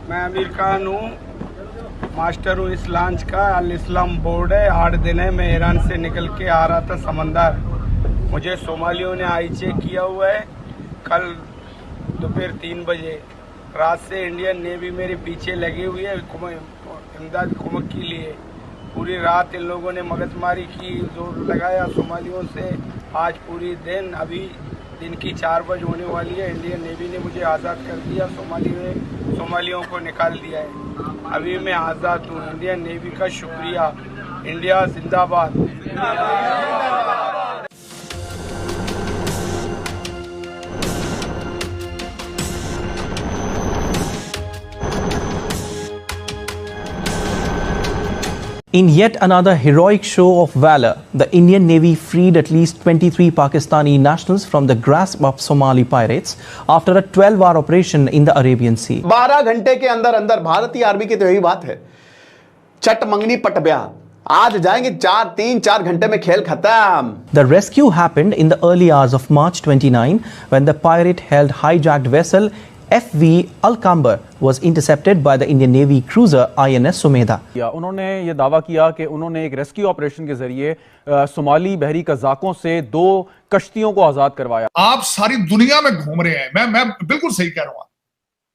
मैं अमीर खान हूँ, मास्टर हूँ इस लॉन्च का। अल इस्लाम बोर्ड है। 8 दिन है, मैं ईरान से निकल के आ रहा था समंदर। मुझे सोमालियों ने आई चेक किया हुआ है कल दोपहर 3 बजे। रात से इंडियन नेवी मेरे पीछे लगी हुई है इमदाद कुमक के लिए। पूरी रात इन लोगों ने मगजमारी की, जोर लगाया सोमालियों से। आज पूरी दिन, अभी दिन की 4 बजे होने वाली है, इंडियन नेवी ने मुझे आज़ाद कर दिया। सोमालियों को निकाल दिया है। अभी मैं आज़ाद हूँ। इंडियन नेवी का शुक्रिया। इंडिया जिंदाबाद। In yet another heroic show of valor, the Indian Navy freed at least 23 Pakistani nationals from the grasp of Somali pirates after a 12-hour operation in the Arabian Sea. 12 घंटे के अंदर अंदर भारतीय army की तो यही बात है, चट मंगनी पट ब्याह। आज जाएंगे 4 घंटे में खेल खत्म। The rescue happened in the early hours of March 29 when the pirate-held hijacked vessel FV Alcamber was intercepted by the Indian Navy cruiser INS Sumedha. उन्होंने ये दावा किया कि उन्होंने एक रेस्क्यू ऑपरेशन के जरिए सोमाली बहरी कज़ाकों से 2 कश्तियों को आजाद करवाया। आप सारी दुनिया में घूम रहे हैं, मैं बिल्कुल सही कह रहा हूँ।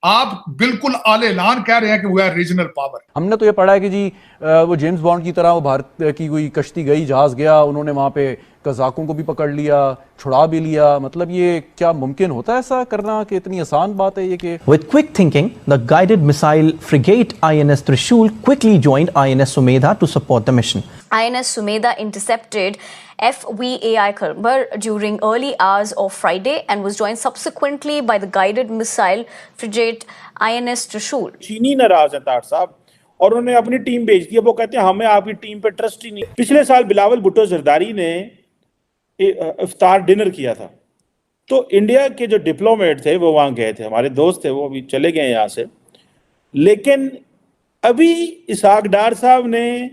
आप बिल्कुल आले ऐलान कह रहे हैं कि वो है रीजनल पावर। हमने तो ये पढ़ा है कि जी वो जेम्स बॉन्ड की तरह वो भारत की कोई कश्ती गई, जहाज गया, उन्होंने वहां पे कज़ाकों को भी पकड़ लिया, छुड़ा भी लिया। मतलब ये क्या मुमकिन होता है ऐसा करना, कि इतनी आसान बात है ये कि? With quick thinking, the guided missile frigate INS Trishul quickly joined INS Sumedha to support the mission. INS Sumedha intercepted FVAI Kalbar during early hours of Friday and was joined subsequently by the guided missile frigate INS Trishul. चीनी नाराज है तार साहब और उन्होंने अपनी team भेज दी है। वो कहते हैं हमें आपकी टीम पे ट्रस्ट ही नहीं। पिछले साल बिलावल भुट्टो जरदारी ने इफ्तार डिनर किया था, तो इंडिया के जो डिप्लोमेट थे वो वहां गए थे, हमारे दोस्त थे, वो अभी चले गए यहाँ से। लेकिन अभी इसहाक डार साहब ने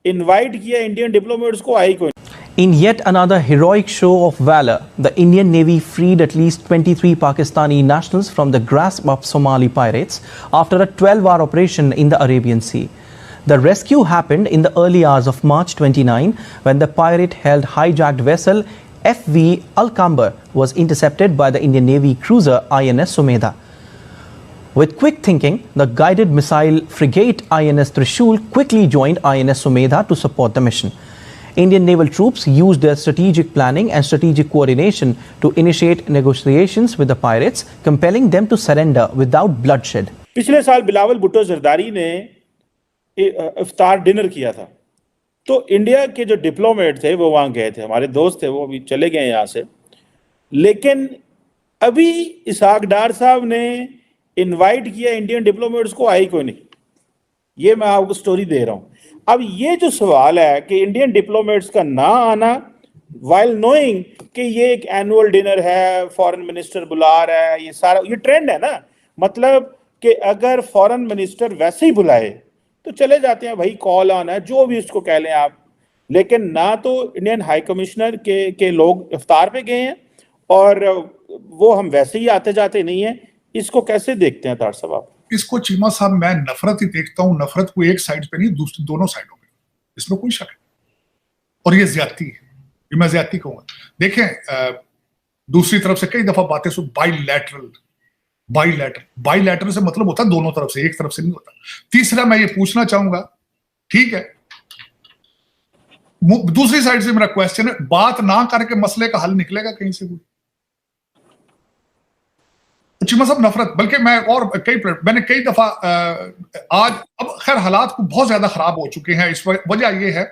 इनवाइट किया इंडियन डिप्लोमेट्स को, आई कोई। In yet another heroic show of valor, the Indian Navy freed at least 23 Pakistani nationals from the grasp of Somali pirates after a 12-hour operation in the Arabian Sea. The rescue happened in the early hours of March 29 when the pirate-held hijacked vessel FV Alcamber was intercepted by the Indian Navy cruiser INS Sumedha. With quick thinking, the guided missile frigate INS Trishul quickly joined INS Sumedha to support the mission. Indian naval troops used their strategic planning and strategic coordination to initiate negotiations with the pirates, compelling them to surrender without bloodshed. पिछले साल बिलावल भुट्टो जरदारी ने इफ्तार dinner किया था, तो India के जो diplomat थे वो वहां गए थे, हमारे दोस्त थे, वो अभी चले गए यहाँ से। लेकिन अभी इसहाक डार साहब ने इनवाइट किया इंडियन डिप्लोमेट्स को, आई कोई नहीं। ये मैं आपको स्टोरी दे रहा हूं। अब ये जो सवाल है कि इंडियन डिप्लोमेट्स का ना आना वाइल नोइंग कि ये एक एनुअल डिनर है, फॉरेन मिनिस्टर बुला रहा है, ये सारा ये ट्रेंड है ना। मतलब कि अगर फॉरेन मिनिस्टर वैसे ही बुलाए तो चले जाते हैं, भाई कॉल आना है, जो भी उसको कह लें आप। लेकिन ना तो इंडियन हाई कमिश्नर के लोग इफ्तार पे गए हैं और वो हम वैसे ही आते जाते नहीं है। इसको कैसे देखते हैं तार साहब आप? इसको चीमा साहब मैं नफरत ही देखता हूँ। नफरत को एक साइड पे नहीं, दूसरी दोनों साइडों पे, इसमें कोई शक है। और ये ज्यादती है, ये मैं ज्यादती कहूंगा। देखें, दूसरी तरफ से कई दफा बातें सुन, बाईलैटरल से मतलब होता है दोनों तरफ से, एक तरफ से नहीं होता। तीसरा मैं ये पूछना चाहूंगा, ठीक है, दूसरी साइड से मेरा क्वेश्चन है, बात ना करके मसले का हल निकलेगा कहीं से? चीमा साहब नफरत, बल्कि मैंने कई दफा आज, अब खैर हालात को बहुत ज्यादा खराब हो चुके हैं। इस वजह यह है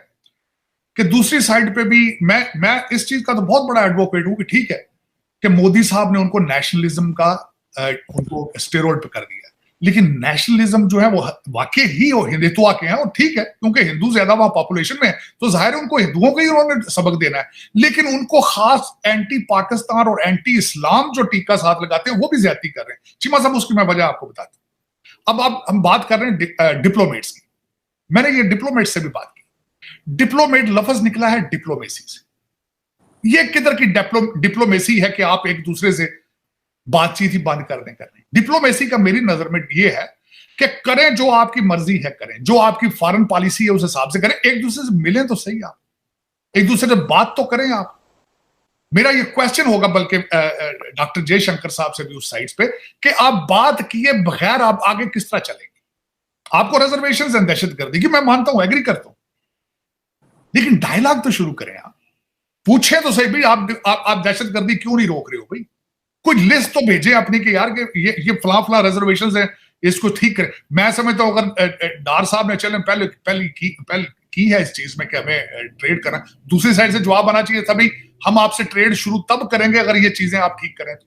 कि दूसरी साइड पे भी मैं इस चीज का तो बहुत बड़ा एडवोकेट हूं कि ठीक है कि मोदी साहब ने उनको नेशनलिज्म का उनको स्टेरॉइड पे कर दिया, लेकिन नेशनलिज्म जो है वो वाकई ही और हिंदुत्व के हैं, और ठीक है क्योंकि हिंदू ज्यादा वहां पॉपुलेशन में है तो जाहिर है उनको हिंदुओं को ही उन्होंने सबक देना है। लेकिन उनको खास एंटी पाकिस्तान और एंटी इस्लाम जो टीका साथ लगाते हैं वो भी ज्यादती कर रहे हैं। चीमा साहब उसकी मैं वजह आपको बताता हूं। अब हम बात कर रहे हैं डिप्लोमेट्स की। मैंने ये डिप्लोमेट से भी बात की। डिप्लोमेट लफ्ज निकला है डिप्लोमेसी से। ये किधर की डिप्लोमेसी है कि आप एक दूसरे से बातचीत ही बंद करने। डिप्लोमेसी का मेरी नजर में ये है कि करें जो आपकी मर्जी है, करें जो आपकी फॉरेन पॉलिसी है उस हिसाब से करें, एक दूसरे से मिलें तो सही, आप एक दूसरे से बात तो करें। आप, मेरा ये क्वेश्चन होगा बल्कि डॉक्टर जयशंकर साहब से भी उस साइड पे कि आप बात किए बगैर आप आगे किस तरह चलेंगे? आपको रिजर्वेशन एंड दहशतगर्दी की मैं मानता हूं, एग्री करता हूं, लेकिन डायलॉग तो शुरू करें। आप पूछे तो सही भाई, आप दहशतगर्दी क्यों नहीं रोक रहे हो भाई? कोई लिस्ट तो भेजे अपनी कि यार कि ये फला फला रिजर्वेशन है, इसको ठीक करें। मैं समझता हूं अगर डार साहब ने चले पहले की है इस चीज में कि हमें ट्रेड करना, दूसरी साइड से जवाब आना चाहिए था भाई हम आपसे ट्रेड शुरू तब करेंगे अगर ये चीजें आप ठीक करें। तो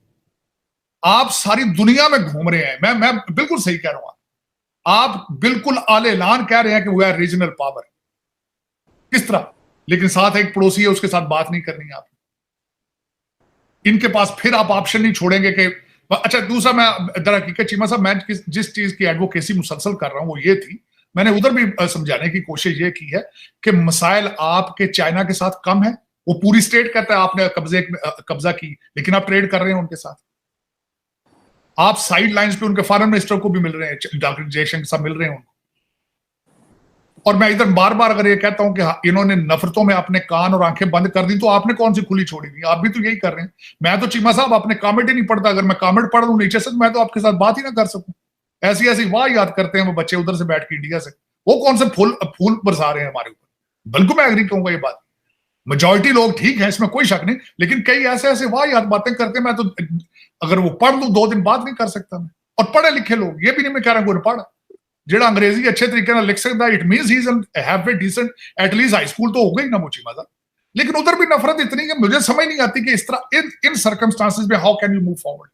आप सारी दुनिया में घूम रहे हैं, मैं बिल्कुल सही कह रहा हूं, आप बिल्कुल आले ऐलान कह रहे हैं कि वो है रीजनल पावर, किस तरह, लेकिन साथ एक पड़ोसी है उसके साथ बात नहीं करनी है आप। इनके पास फिर आप ऑप्शन नहीं छोड़ेंगे कि अच्छा। दूसरा, मैं दर हकीकत चीमा साहब, मैं जिस चीज की एडवोकेसी मुसलसल कर रहा हूं वो ये थी, मैंने उधर भी समझाने की कोशिश ये की है कि मसाइल आपके चाइना के साथ कम है। वो पूरी स्टेट कहता है आपने कब्जा की, लेकिन आप ट्रेड कर रहे हैं उनके साथ। आप साइड लाइंस पे उनके फॉरेन मिनिस्टर को भी मिल रहे हैं, डॉक्टर जयशंकर साहब मिल रहे हैं उनको। और मैं इधर बार बार अगर ये कहता हूं कि इन्होंने नफरतों में अपने कान और आंखें बंद कर दी, तो आपने कौन सी खुली छोड़ी थी? आप भी तो यही कर रहे हैं। मैं तो चीमा साहब अपने कमेंट ही नहीं पढ़ता, अगर मैं कमेंट पढ़ दूं नीचे से तो मैं तो आपके साथ बात ही ना कर सकूं। ऐसी ऐसी वाह याद करते हैं वो बच्चे उधर से बैठ के इंडिया से, वो कौन से फूल बरसा रहे हैं हमारे ऊपर। बिल्कुल मैं एग्री कहूंगा ये बात, मेजॉरिटी लोग ठीक है, इसमें कोई शक नहीं, लेकिन कई ऐसे ऐसे वाह याद बातें करते हैं। मैं तो अगर वो पढ़ लूं 2 दिन बात नहीं कर सकता मैं। और पढ़े लिखे लोग, ये भी नहीं मैं कह रहा कोई पढ़ा, जेड़ा अंग्रेजी अच्छे तरीके से लिख सकता है, it means he is have a decent, at least high school तो हो गई ना मुझे मजा। लेकिन उधर भी नफरत इतनी कि मुझे समझ नहीं आती कि इस तरह इन सर्कमस्टांसेस में how can you move forward.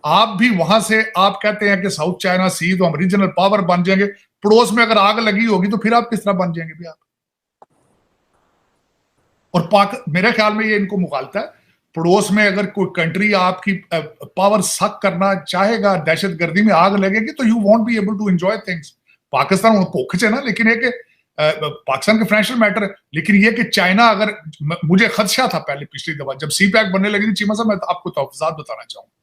आप भी वहां से आप कहते हैं कि साउथ चाइना सी तो हम रीजनल पावर बन जाएंगे, पड़ोस में अगर आग लगी होगी तो फिर आप किस तरह बन जाएंगे भी आप? और पाक, मेरे ख्याल में ये इनको मुखालता है। पड़ोस में अगर कोई कंट्री आपकी पावर सक करना चाहेगा, दहशतगर्दी में आग लगेगी, तो you won't be able to enjoy things. Pakistan उनको खिंचे ना, लेकिन ये कि पाकिस्तान का फाइनेंशियल मैटर है, लेकिन ये कि चाइना, अगर मुझे खदशा था पहले पिछली दफा जब सी पैक बनने लगी थी, चीमा साहब मैं आपको तहफात बताना चाहूंगा।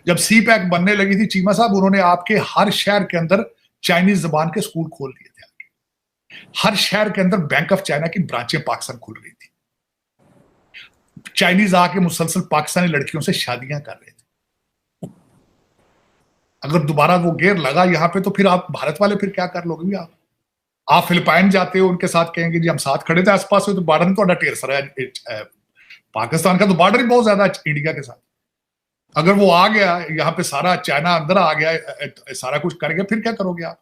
जब सी पैक बनने लगी थी चीमा साहब, उन्होंने आपके हर शहर के अंदर चाइनीज जबान के स्कूल खोल दिए थे। हर शहर के अंदर बैंक ऑफ चाइना की ब्रांचें पाकिस्तान खुल रही थी। चाइनीज आके मुसलसल पाकिस्तानी लड़कियों से शादियां कर रहे थे। अगर दोबारा वो गेर लगा यहां पे, तो फिर आप भारत वाले फिर क्या कर लोगे भी आप फिलिपाइन जाते हो, उनके साथ कहेंगे जी हम साथ खड़े थे, आसपास तो बॉर्डर में तो ढेर सारा है। पाकिस्तान का तो बॉर्डर ही बहुत ज्यादा इंडिया के साथ। अगर वो आ गया यहाँ पे, सारा चाइना अंदर आ गया, सारा कुछ कर गया, फिर क्या करोगे आप?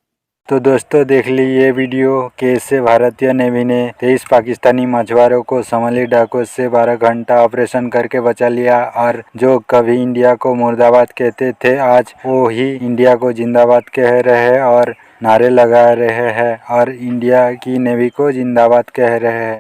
तो दोस्तों देख ली ये वीडियो, कैसे भारतीय नेवी ने 23 पाकिस्तानी मछुआरों को सोमाली डाकुओं से 12 घंटा ऑपरेशन करके बचा लिया। और जो कभी इंडिया को मुर्दाबाद कहते थे, आज वो ही इंडिया को जिंदाबाद कह रहे हैं और नारे लगा रहे हैं और इंडिया की नेवी को जिंदाबाद कह रहे हैं।